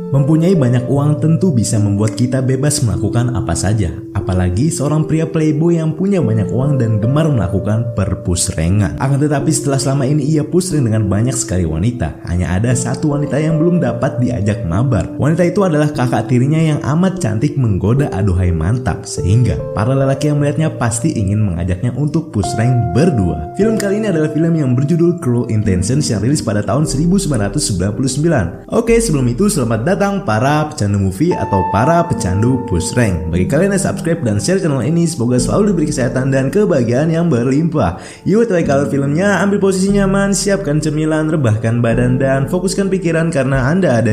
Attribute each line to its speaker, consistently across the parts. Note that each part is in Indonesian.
Speaker 1: Mempunyai banyak uang tentu bisa membuat kita bebas melakukan apa saja. Apalagi seorang pria playboy yang punya banyak uang dan gemar melakukan perpusrengan. Akan tetapi setelah selama ini ia pusreng dengan banyak sekali wanita, hanya ada satu wanita yang belum dapat diajak mabar. Wanita itu adalah kakak tirinya yang amat cantik menggoda aduhai mantap, sehingga para lelaki yang melihatnya pasti ingin mengajaknya untuk pusreng berdua. Film kali ini adalah film yang berjudul Cruel Intentions yang rilis pada tahun 1999. Oke, sebelum itu selamat datang para pecandu movie atau para pecandu pusreng. Bagi kalian yang subscribe dan share channel ini, semoga selalu diberi kesehatan dan kebahagiaan yang berlimpah. Yuk, kalau filmnya, ambil posisi nyaman, siapkan cemilan, rebahkan badan dan fokuskan pikiran karena Anda ada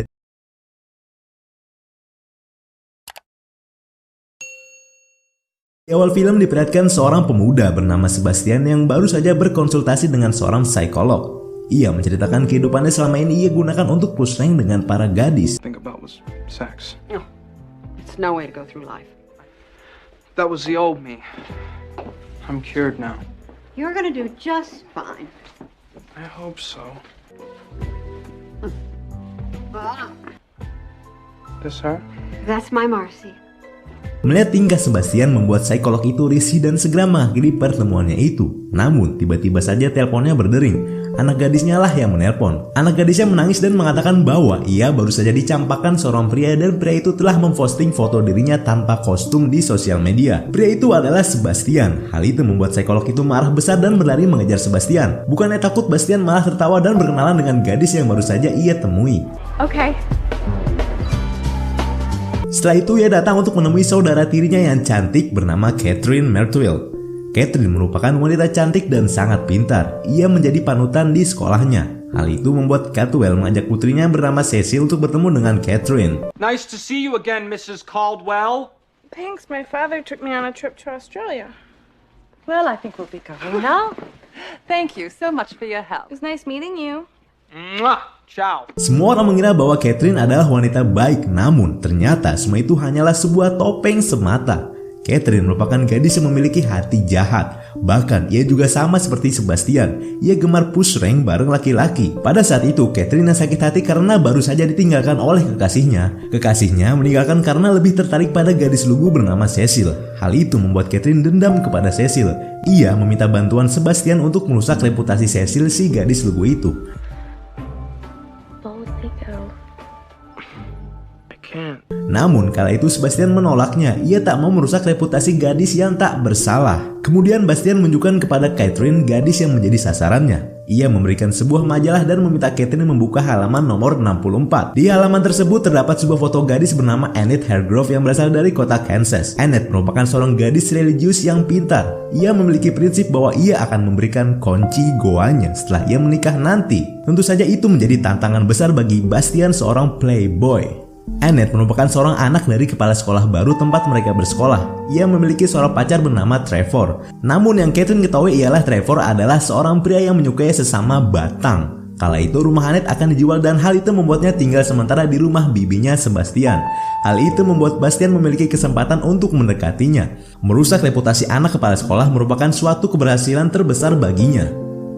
Speaker 1: di awal film. Diperlihatkan seorang pemuda bernama Sebastian yang baru saja berkonsultasi dengan seorang psikolog. Ia menceritakan kehidupannya selama ini ia gunakan untuk pusreng dengan para gadis.
Speaker 2: Think about was sex.
Speaker 3: No, it's no way to go through life.
Speaker 2: That was the old me. I'm cured now.
Speaker 3: You're gonna do just fine.
Speaker 2: I hope so. This her?
Speaker 3: That's my Marcy.
Speaker 1: Melihat tingkah Sebastian membuat psikolog itu risih dan segera mengakhiri pertemuannya itu. Namun tiba-tiba saja teleponnya berdering. Anak gadisnya lah yang menelpon. Anak gadisnya menangis dan mengatakan bahwa ia baru saja dicampakkan seorang pria dan pria itu telah memposting foto dirinya tanpa kostum di sosial media. Pria itu adalah Sebastian. Hal itu membuat psikolog itu marah besar dan berlari mengejar Sebastian. Bukannya takut, Sebastian malah tertawa dan berkenalan dengan gadis yang baru saja ia temui.
Speaker 3: Okay.
Speaker 1: Setelah itu ia datang untuk menemui saudara tirinya yang cantik bernama Catherine Mertwill. Catherine merupakan wanita cantik dan sangat pintar. Ia menjadi panutan di sekolahnya. Hal itu membuat Caldwell mengajak putrinya bernama Cecil untuk bertemu dengan Catherine.
Speaker 4: Nice to see you again, Mrs. Caldwell.
Speaker 5: Thanks, my father took me on a trip to Australia.
Speaker 3: Well, I think we'll be going now. Thank you so much for your help.
Speaker 5: It was nice meeting you.
Speaker 4: Mwah. Ciao.
Speaker 1: Semua orang mengira bahwa Catherine adalah wanita baik, namun ternyata semua itu hanyalah sebuah topeng semata. Catherine merupakan gadis yang memiliki hati jahat. Bahkan ia juga sama seperti Sebastian. Ia gemar pusreng bareng laki-laki. Pada saat itu Catherine sakit hati karena baru saja ditinggalkan oleh kekasihnya. Kekasihnya meninggalkan karena lebih tertarik pada gadis lugu bernama Cecil. Hal itu membuat Catherine dendam kepada Cecil. Ia meminta bantuan Sebastian untuk merusak reputasi Cecil, si gadis lugu itu. Namun kala itu Sebastian menolaknya. Ia tak mau merusak reputasi gadis yang tak bersalah. Kemudian Bastian menunjukkan kepada Catherine gadis yang menjadi sasarannya. Ia memberikan sebuah majalah dan meminta Catherine membuka halaman nomor 64. Di halaman tersebut terdapat sebuah foto gadis bernama Annette Hargrove yang berasal dari kota Kansas. Annette merupakan seorang gadis religius yang pintar. Ia memiliki prinsip bahwa ia akan memberikan kunci goanya setelah ia menikah nanti. Tentu saja itu menjadi tantangan besar bagi Bastian, seorang playboy. Annette merupakan seorang anak dari kepala sekolah baru tempat mereka bersekolah. Ia memiliki seorang pacar bernama Trevor. Namun yang Catherine ketahui ialah Trevor adalah seorang pria yang menyukai sesama batang. Kala itu rumah Annette akan dijual dan hal itu membuatnya tinggal sementara di rumah bibinya Sebastian. Hal itu membuat Bastian memiliki kesempatan untuk mendekatinya. Merusak reputasi anak kepala sekolah merupakan suatu keberhasilan terbesar baginya.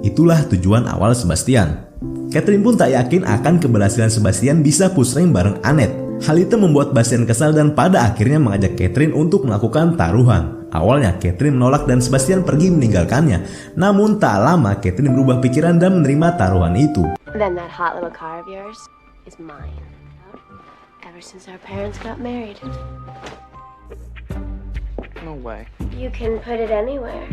Speaker 1: Itulah tujuan awal Sebastian. Catherine pun tak yakin akan keberhasilan Sebastian bisa pusreng bareng Annette. Hal itu membuat Bastian kesal dan pada akhirnya mengajak Catherine untuk melakukan taruhan. Awalnya Catherine menolak dan Sebastian pergi meninggalkannya. Namun tak lama Catherine berubah pikiran dan menerima taruhan itu.
Speaker 6: Then that hot little car of yours is mine. Ever since our parents got married.
Speaker 2: No way.
Speaker 6: You can put it anywhere.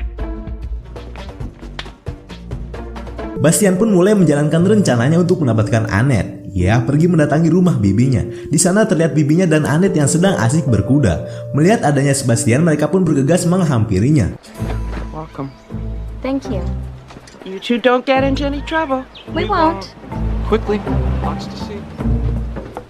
Speaker 1: Bastian pun mulai menjalankan rencananya untuk mendapatkan Annette. Ia pergi mendatangi rumah bibinya. Di sana terlihat bibinya dan Annette yang sedang asik berkuda. Melihat adanya Sebastian, mereka pun bergegas menghampirinya.
Speaker 2: Welcome.
Speaker 6: Thank you.
Speaker 5: You two don't get into any trouble.
Speaker 6: We won't.
Speaker 2: Quickly. Lots to see.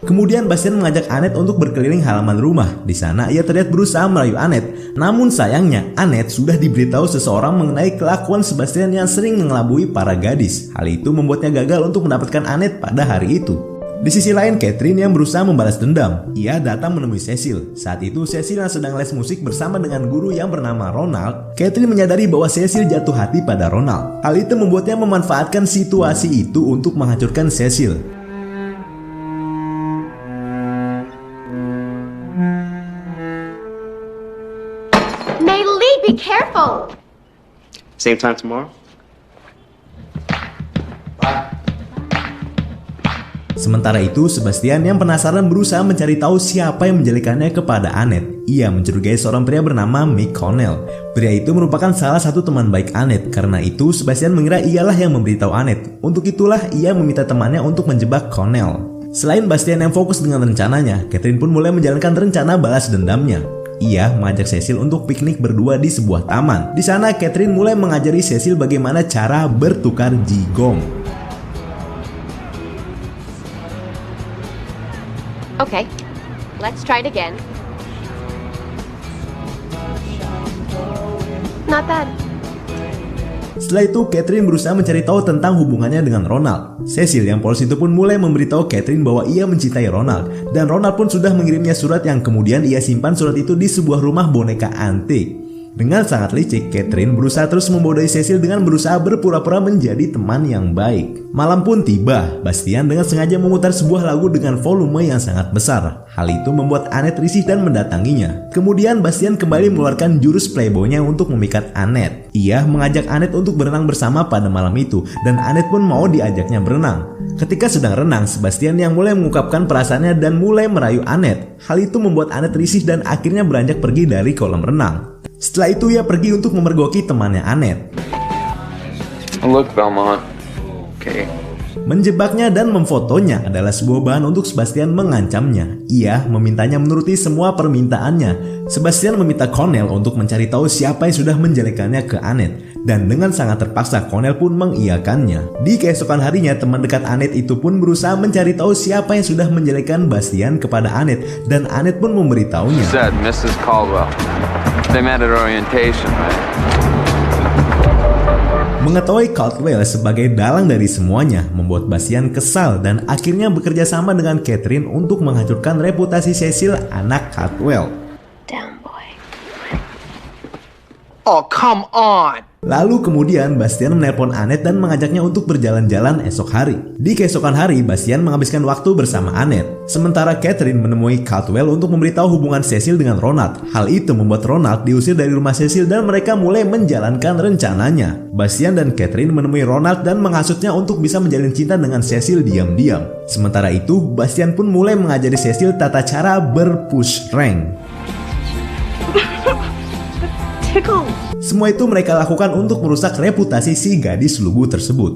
Speaker 1: Kemudian Bastian mengajak Annette untuk berkeliling halaman rumah. Di sana ia terlihat berusaha merayu Annette. Namun sayangnya Annette sudah diberitahu seseorang mengenai kelakuan Sebastian yang sering mengelabui para gadis. Hal itu membuatnya gagal untuk mendapatkan Annette pada hari itu. Di sisi lain Catherine yang berusaha membalas dendam. Ia datang menemui Cecil. Saat itu Cecil yang sedang les musik bersama dengan guru yang bernama Ronald. Catherine menyadari bahwa Cecil jatuh hati pada Ronald. Hal itu membuatnya memanfaatkan situasi itu untuk menghancurkan Cecil.
Speaker 6: careful.
Speaker 7: Same time tomorrow?
Speaker 1: Sementara itu, Sebastian yang penasaran berusaha mencari tahu siapa yang menjelikannya kepada Annette. Ia mencurigai seorang pria bernama Mick Connell. Pria itu merupakan salah satu teman baik Annette. Karena itu, Sebastian mengira ialah yang memberitahu Annette. Untuk itulah ia meminta temannya untuk menjebak Connell. Selain Bastian yang fokus dengan rencananya, Catherine pun mulai menjalankan rencana balas dendamnya. Ia mengajak Cecil untuk piknik berdua di sebuah taman. Di sana, Catherine mulai mengajari Cecil bagaimana cara bertukar jigong.
Speaker 6: Okay, let's try it again. Not bad.
Speaker 1: Setelah itu, Catherine berusaha mencari tahu tentang hubungannya dengan Ronald. Cecil yang polos itu pun mulai memberitahu Catherine bahwa ia mencintai Ronald. Dan Ronald pun sudah mengirimnya surat yang kemudian ia simpan surat itu di sebuah rumah boneka antik. Dengan sangat licik, Catherine berusaha terus membodohi Cecil dengan berusaha berpura-pura menjadi teman yang baik. Malam pun tiba, Bastian dengan sengaja memutar sebuah lagu dengan volume yang sangat besar. Hal itu membuat Annette risih dan mendatanginya. Kemudian Bastian kembali mengeluarkan jurus playboy-nya untuk memikat Annette. Ia mengajak Annette untuk berenang bersama pada malam itu, dan Annette pun mau diajaknya berenang. Ketika sedang renang, Sebastian yang mulai mengungkapkan perasaannya dan mulai merayu Annette. Hal itu membuat Annette risih dan akhirnya beranjak pergi dari kolam renang. Setelah itu ia pergi untuk memergoki temannya Annette.
Speaker 2: Look, Belmont. Okay.
Speaker 1: Menjebaknya dan memfotonya adalah sebuah bahan untuk Sebastian mengancamnya. Ia memintanya menuruti semua permintaannya. Sebastian meminta Connell untuk mencari tahu siapa yang sudah menjelekannya ke Annette. Dan dengan sangat terpaksa Connell pun mengiyakannya. Di keesokan harinya, teman dekat Annette itu pun berusaha mencari tahu siapa yang sudah menjelekan Bastian kepada Annette. Dan Annette pun memberitahunya.
Speaker 2: Said Mrs. Caldwell. They met at orientation, right?
Speaker 1: Mengetahui Caldwell sebagai dalang dari semuanya membuat Bastian kesal dan akhirnya bekerja sama dengan Catherine untuk menghancurkan reputasi Cecil, anak Caldwell.
Speaker 6: Down, boy.
Speaker 4: Oh, come on!
Speaker 1: Lalu kemudian Bastian menelpon Annette dan mengajaknya untuk berjalan-jalan esok hari. Di keesokan hari, Bastian menghabiskan waktu bersama Annette. Sementara Catherine menemui Caldwell untuk memberitahu hubungan Cecil dengan Ronald. Hal itu membuat Ronald diusir dari rumah Cecil dan mereka mulai menjalankan rencananya. Bastian dan Catherine menemui Ronald dan menghasutnya untuk bisa menjalin cinta dengan Cecil diam-diam. Sementara itu, Bastian pun mulai mengajari Cecil tata cara berpush rank. Semua itu mereka lakukan untuk merusak reputasi si gadis lugu tersebut.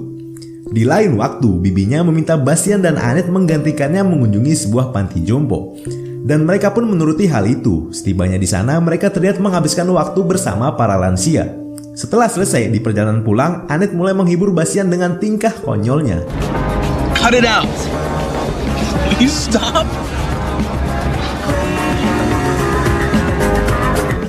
Speaker 1: Di lain waktu, bibinya meminta Bastian dan Annette menggantikannya mengunjungi sebuah panti jompo. Dan mereka pun menuruti hal itu. Setibanya di sana, mereka terlihat menghabiskan waktu bersama para lansia. Setelah selesai di perjalanan pulang, Annette mulai menghibur Bastian dengan tingkah konyolnya.
Speaker 8: Cut it out! Please stop!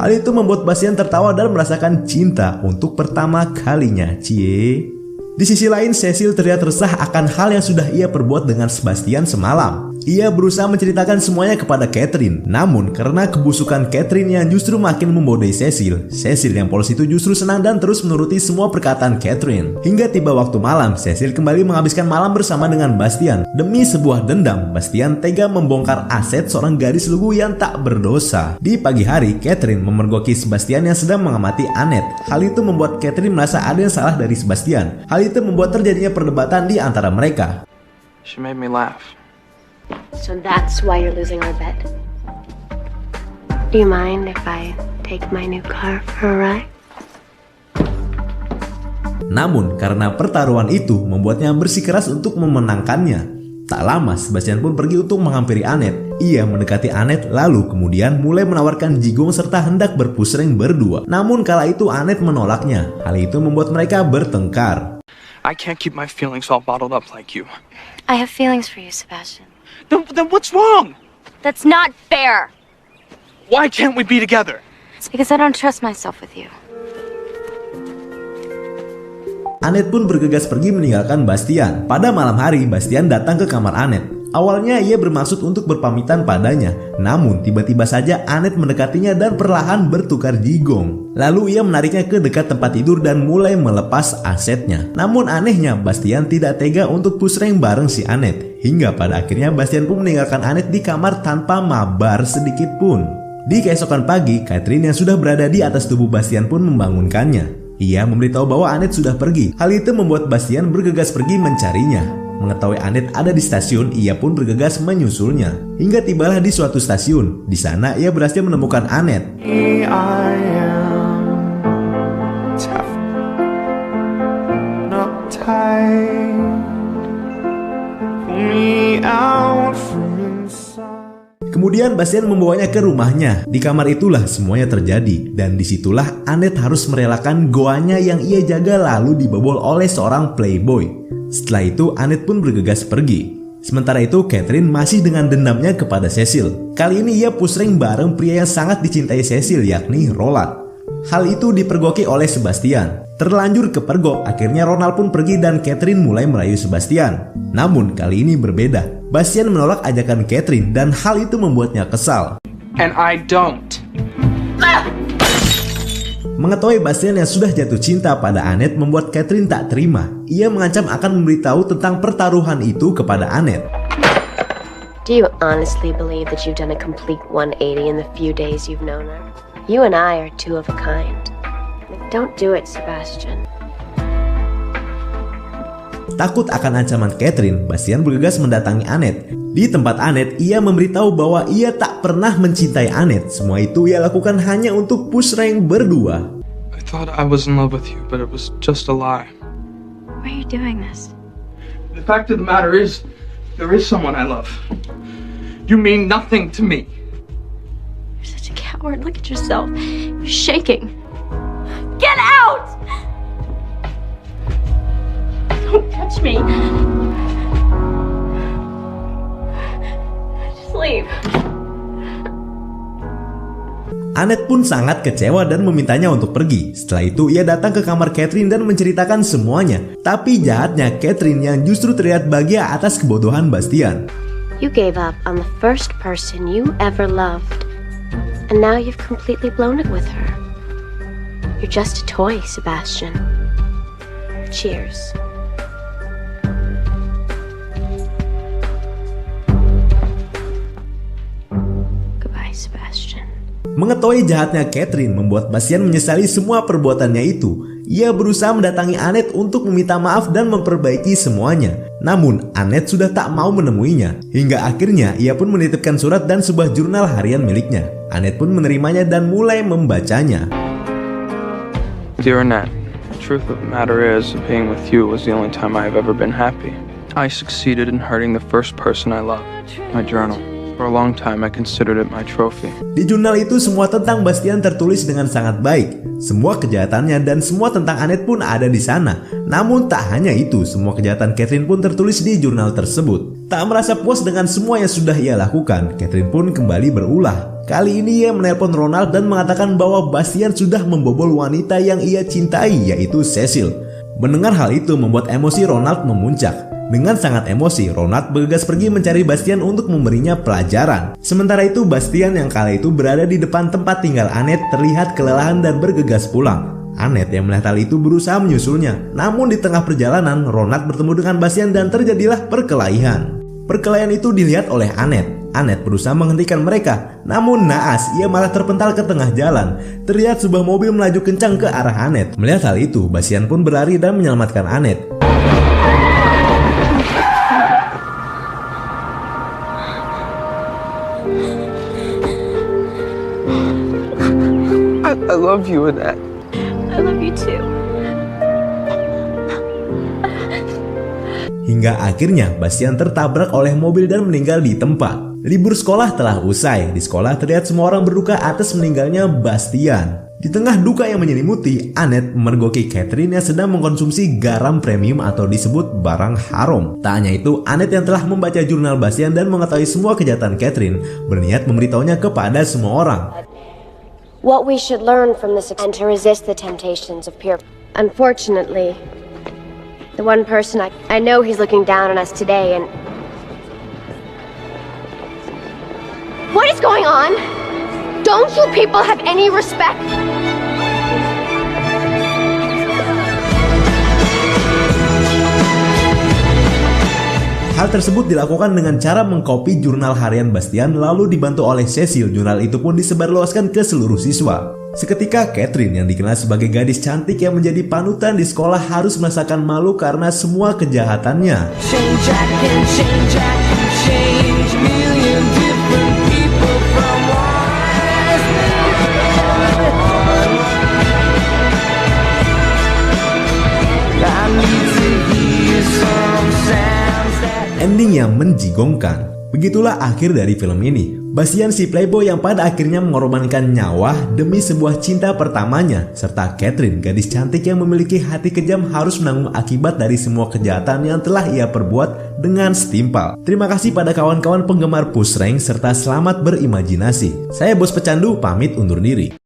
Speaker 1: Hal itu membuat Bastian tertawa dan merasakan cinta untuk pertama kalinya. Cie. Di sisi lain, Cecil terlihat resah akan hal yang sudah ia perbuat dengan Sebastian semalam. Ia berusaha menceritakan semuanya kepada Catherine. Namun karena kebusukan Catherine yang justru makin membodohi Cecil, Cecil yang polos itu justru senang dan terus menuruti semua perkataan Catherine. Hingga tiba waktu malam, Cecil kembali menghabiskan malam bersama dengan Bastian. Demi sebuah dendam, Bastian tega membongkar aset seorang gadis lugu yang tak berdosa. Di pagi hari, Catherine memergoki Sebastian yang sedang mengamati Annette. Hal itu membuat Catherine merasa ada yang salah dari Sebastian. Hal itu membuat terjadinya perdebatan di antara mereka.
Speaker 2: She made me laugh.
Speaker 6: So that's why you're losing our bet? Do you mind if I take my new car for a ride?
Speaker 1: Namun karena pertaruhan itu membuatnya bersikeras untuk memenangkannya. Tak lama Sebastian pun pergi untuk menghampiri Annette. Ia mendekati Annette lalu kemudian mulai menawarkan jigong serta hendak berpusreng berdua. Namun kala itu Annette menolaknya. Hal itu membuat mereka bertengkar.
Speaker 2: I can't keep my feelings all bottled up like you.
Speaker 6: I have feelings for you, Sebastian.
Speaker 2: Then what's wrong?
Speaker 6: That's not fair.
Speaker 2: Why can't we be together?
Speaker 6: It's because I don't trust myself with you.
Speaker 1: Annette pun bergegas pergi meninggalkan Bastian. Pada malam hari, Bastian datang ke kamar Annette. Awalnya ia bermaksud untuk berpamitan padanya. Namun tiba-tiba saja Annette mendekatinya dan perlahan bertukar jigong. Lalu ia menariknya ke dekat tempat tidur dan mulai melepas asetnya. Namun anehnya Bastian tidak tega untuk pusreng bareng si Annette. Hingga pada akhirnya Bastian pun meninggalkan Annette di kamar tanpa mabar sedikit pun. Di keesokan pagi, Catherine yang sudah berada di atas tubuh Bastian pun membangunkannya. Ia memberitahu bahwa Annette sudah pergi. Hal itu membuat Bastian bergegas pergi mencarinya. Mengetahui Annette ada di stasiun, ia pun bergegas menyusulnya. Hingga tibalah di suatu stasiun. Di sana ia berhasil menemukan Annette. Kemudian Bastian membawanya ke rumahnya. Di kamar itulah semuanya terjadi. Dan disitulah Annette harus merelakan goanya yang ia jaga lalu dibobol oleh seorang playboy. Setelah itu Annette pun bergegas pergi. Sementara itu Catherine masih dengan dendamnya kepada Cecil. Kali ini ia pusreng bareng pria yang sangat dicintai Cecil, yakni Roland. Hal itu dipergoki oleh Sebastian. Terlanjur kepergok, akhirnya Ronald pun pergi dan Catherine mulai merayu Sebastian. Namun kali ini berbeda. Bastian menolak ajakan Catherine dan hal itu membuatnya kesal.
Speaker 2: And I don't.
Speaker 1: Mengetahui Bastian yang sudah jatuh cinta pada Annette membuat Catherine tak terima. Ia mengancam akan memberitahu tentang pertaruhan itu kepada Annette.
Speaker 6: Do you honestly believe that you've done a complete 180 in the few days you've known her? You and I are two of a kind. Don't do it, Sebastian.
Speaker 1: Takut akan ancaman Catherine, Bastian bergegas mendatangi Annette. Di tempat Annette, ia memberitahu bahwa ia tak pernah mencintai Annette. Semua itu ia lakukan hanya untuk push rank berdua.
Speaker 2: I thought I was in love with you, but it was just a lie.
Speaker 6: Why are you doing this?
Speaker 2: The fact of the matter is, there is someone I love. You mean nothing to me.
Speaker 6: You're such a coward. Look at yourself. You're shaking. Get out! Don't touch me. Just leave.
Speaker 1: Annette pun sangat kecewa dan memintanya untuk pergi. Setelah itu ia datang ke kamar Catherine dan menceritakan semuanya. Tapi jahatnya Catherine yang justru terlihat bahagia atas kebodohan Bastian.
Speaker 6: You gave up on the first person you ever loved. And now you've completely blown it with her. You're just a toy, Sebastian. Cheers. Goodbye, Sebastian.
Speaker 1: Mengetahui jahatnya Catherine membuat Bastian menyesali semua perbuatannya itu. Ia berusaha mendatangi Annette untuk meminta maaf dan memperbaiki semuanya. Namun Annette sudah tak mau menemuinya. Hingga akhirnya ia pun menitipkan surat dan sebuah jurnal harian miliknya. Annette pun menerimanya dan mulai membacanya.
Speaker 2: Dear Annette, the truth of the matter is, being with you was the only time I have ever been happy. I succeeded in hurting the first person I loved, my journal. For a long time, I considered it my trophy.
Speaker 1: Di jurnal itu semua tentang Bastian tertulis dengan sangat baik. Semua kejahatannya dan semua tentang Annette pun ada di sana. Namun tak hanya itu, semua kejahatan Catherine pun tertulis di jurnal tersebut. Tak merasa puas dengan semua yang sudah ia lakukan, Catherine pun kembali berulah. Kali ini ia menelpon Ronald dan mengatakan bahwa Bastian sudah membobol wanita yang ia cintai, yaitu Cecil. Mendengar hal itu membuat emosi Ronald memuncak. Dengan sangat emosi, Ronald bergegas pergi mencari Bastian untuk memberinya pelajaran. Sementara itu, Bastian yang kala itu berada di depan tempat tinggal Annette terlihat kelelahan dan bergegas pulang. Annette yang melihat hal itu berusaha menyusulnya. Namun di tengah perjalanan, Ronald bertemu dengan Bastian dan terjadilah perkelahian. Perkelahian itu dilihat oleh Annette. Annette berusaha menghentikan mereka. Namun naas, ia malah terpental ke tengah jalan. Terlihat sebuah mobil melaju kencang ke arah Annette. Melihat hal itu, Bastian pun berlari dan menyelamatkan Annette.
Speaker 2: I love you, Annette.
Speaker 6: I love you too.
Speaker 1: Hingga akhirnya Bastian tertabrak oleh mobil dan meninggal di tempat. Libur sekolah telah usai. Di sekolah terlihat semua orang berduka atas meninggalnya Bastian. Di tengah duka yang menyelimuti, Annette memergoki Catherine yang sedang mengkonsumsi garam premium atau disebut barang haram. Tak hanya itu, Annette yang telah membaca jurnal Bastian dan mengetahui semua kejahatan Catherine berniat memberitahunya kepada semua orang.
Speaker 6: What we should learn from this and to resist the temptations of peer. Unfortunately, the one person I know he's looking down on us today and... What is going on? Don't you people have any respect?
Speaker 1: Hal tersebut dilakukan dengan cara mengcopy jurnal harian Bastian lalu dibantu oleh Cecil. Jurnal itu pun disebarluaskan ke seluruh siswa. Seketika Catherine yang dikenal sebagai gadis cantik yang menjadi panutan di sekolah harus merasakan malu karena semua kejahatannya. Ending yang menjigongkan. Begitulah akhir dari film ini. Bastian si playboy yang pada akhirnya mengorbankan nyawa demi sebuah cinta pertamanya, serta Catherine gadis cantik yang memiliki hati kejam harus menanggung akibat dari semua kejahatan yang telah ia perbuat dengan setimpal. Terima kasih pada kawan-kawan penggemar Push Rank serta selamat berimajinasi. Saya Bos Pecandu pamit undur diri.